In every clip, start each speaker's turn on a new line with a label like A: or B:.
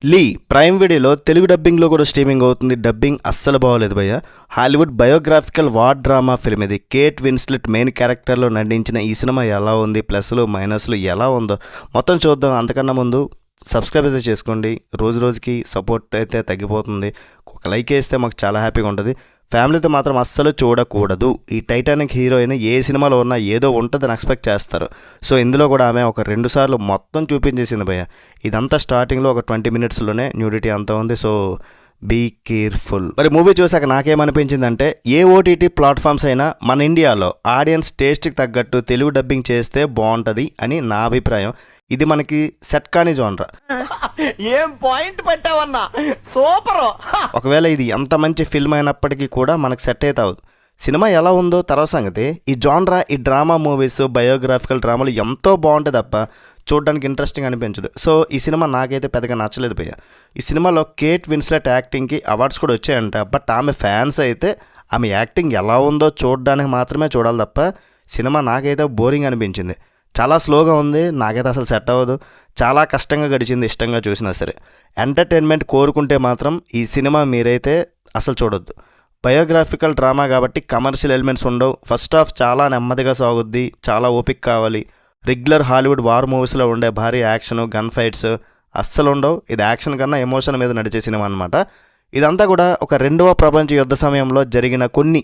A: లీ prime వీడియోలో తెలుగు డబ్బింగ్లో కూడా streaming అవుతుంది. డబ్బింగ్ అస్సలు బాగోలేదు భయ్య. Hollywood biographical war drama film ఇది. కేట్ విన్స్లెట్ మెయిన్ క్యారెక్టర్లో నటించిన ఈ సినిమా ఎలా ఉంది, ప్లస్లు మైనస్లు ఎలా ఉందో మొత్తం చూద్దాం. అంతకన్నా ముందు సబ్స్క్రైబ్ అయితే చేసుకోండి. రోజు రోజుకి సపోర్ట్ అయితే తగ్గిపోతుంది. ఒక లైక్ వేస్తే మాకు చాలా హ్యాపీగా ఉంటుంది. ఫ్యామిలీతో మాత్రం అస్సలు చూడకూడదు. ఈ టైటానిక్ హీరోయిన్ ఏ సినిమాలో ఉన్నా ఏదో ఉంటుందని ఎక్స్పెక్ట్ చేస్తారు. సో ఇందులో కూడా ఆమె ఒక 2 సార్లు మొత్తం చూపించేసింది భయ్య. ఇదంతా స్టార్టింగ్లో ఒక 20 మినిట్స్లోనే న్యూడిటీ అంతా ఉంది. So be careful. మరి మూవీ చూసాక నాకేమనిపించిందంటే, ఏ ఓటీటీ ప్లాట్ఫామ్స్ అయినా మన ఇండియాలో ఆడియన్స్ టేస్ట్కి తగ్గట్టు తెలుగు డబ్బింగ్ చేస్తే బాగుంటుంది అని నా అభిప్రాయం. ఇది మనకి సెట్ కాని జోనరా.
B: ఏం పాయింట్ పెట్టావన్నా, సూపర్.
A: ఒకవేళ ఇది ఎంత మంచి ఫిల్మ్ అయినప్పటికీ కూడా మనకు సెట్ అయితే అవుతుంది. సినిమా ఎలా ఉందో తర్వాత సంగతి. ఈ జాన్రా, ఈ డ్రామా మూవీస్, బయోగ్రాఫికల్ డ్రామాలు ఎంతో బాగుంటుంది తప్ప చూడడానికి ఇంట్రెస్టింగ్ అనిపించదు. సో ఈ సినిమా నాకైతే పెద్దగా నచ్చలేదు భయ్య. ఈ సినిమాలో కేట్ విన్స్లెట్ యాక్టింగ్కి అవార్డ్స్ కూడా వచ్చాయంట. బట్ ఆమె ఫ్యాన్స్ అయితే ఆమె యాక్టింగ్ ఎలా ఉందో చూడడానికి మాత్రమే చూడాలి తప్ప సినిమా నాకైతే బోరింగ్ అనిపించింది. చాలా స్లోగా ఉంది, నాకైతే అసలు సెట్ అవ్వదు. చాలా కష్టంగా గడిచింది ఇష్టంగా చూసినా సరే. ఎంటర్టైన్మెంట్ కోరుకుంటే మాత్రం ఈ సినిమా మీరైతే అసలు చూడొద్దు. బయోగ్రాఫికల్ డ్రామా కాబట్టి కమర్షియల్ ఎలిమెంట్స్ ఉండవు. ఫస్ట్ హాఫ్ చాలా నెమ్మదిగా సాగుద్ది, చాలా ఓపిక కావాలి. రెగ్యులర్ హాలీవుడ్ వార్ మూవీస్లో ఉండే భారీ యాక్షన్, గన్ ఫైట్స్ అస్సలు ఉండవు. ఇది యాక్షన్ కన్నా ఎమోషన్ మీద నడిచే సినిమా అనమాట. ఇదంతా కూడా ఒక 2వ ప్రపంచ యుద్ధ సమయంలో జరిగిన కొన్ని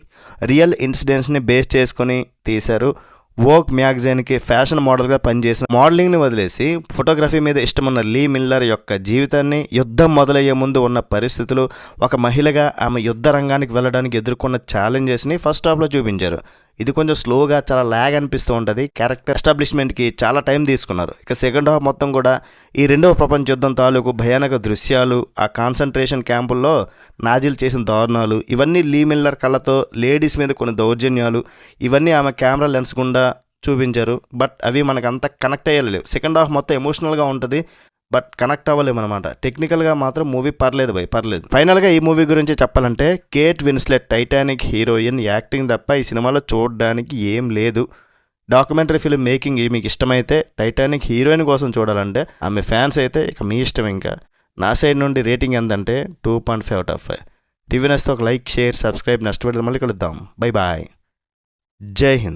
A: రియల్ ఇన్సిడెంట్స్ని బేస్ చేసుకొని తీశారు. వోగ్ మ్యాగజైన్కి ఫ్యాషన్ మోడల్గా పనిచేసిన మోడలింగ్ని వదిలేసి ఫోటోగ్రఫీ మీద ఇష్టమున్న లీ మిల్లర్ యొక్క జీవితాన్ని, యుద్ధం మొదలయ్యే ముందు ఉన్న పరిస్థితులు, ఒక మహిళగా ఆమె యుద్ధ రంగానికి వెళ్ళడానికి ఎదుర్కొన్న ఛాలెంజెస్ని ఫస్ట్ హాఫ్లో చూపించారు. ఇది కొంచెం స్లోగా చాలా ల్యాగ్ అనిపిస్తూ ఉంటుంది. క్యారెక్టర్ ఎస్టాబ్లిష్మెంట్కి చాలా టైం తీసుకున్నారు. ఇక సెకండ్ హాఫ్ మొత్తం కూడా ఈ 2వ ప్రపంచ యుద్ధం తాలూకు భయానక దృశ్యాలు, ఆ కాన్సన్ట్రేషన్ క్యాంపుల్లో నాజీలు చేసిన దారుణాలు, ఇవన్నీ లీ మిల్లర్ కళ్ళతో లేడీస్ మీద కొన్ని దౌర్జన్యాలు, ఇవన్నీ ఆమె కెమెరా లెన్స్ గుండా చూపించారు. బట్ అవి మనకు అంత కనెక్ట్ అయ్యలేవు. సెకండ్ హాఫ్ మొత్తం ఎమోషనల్గా ఉంటుంది, బట్ కనెక్ట్ అవ్వలేమన్నమాట. టెక్నికల్గా మాత్రం మూవీ పర్లేదు భయ్, పర్లేదు. ఫైనల్గా ఈ మూవీ గురించి చెప్పాలంటే, Kate Winslet Titanic heroine acting తప్ప ఈ సినిమాలో చూడడానికి ఏం లేదు. డాక్యుమెంటరీ ఫిల్మ్ మేకింగ్ మీకు ఇష్టమైతే టైటానిక్ హీరోయిన్ కోసం చూడాలంటే, ఆమె ఫ్యాన్స్ అయితే ఇక మీ ఇష్టం. ఇంకా నా సైడ్ నుండి రేటింగ్ ఎంతంటే 2.5/5. రివ్యూనెస్తో ఒక like, share, subscribe. Next video మళ్ళీ కలుద్దాం. Bye bye. జై హింద్.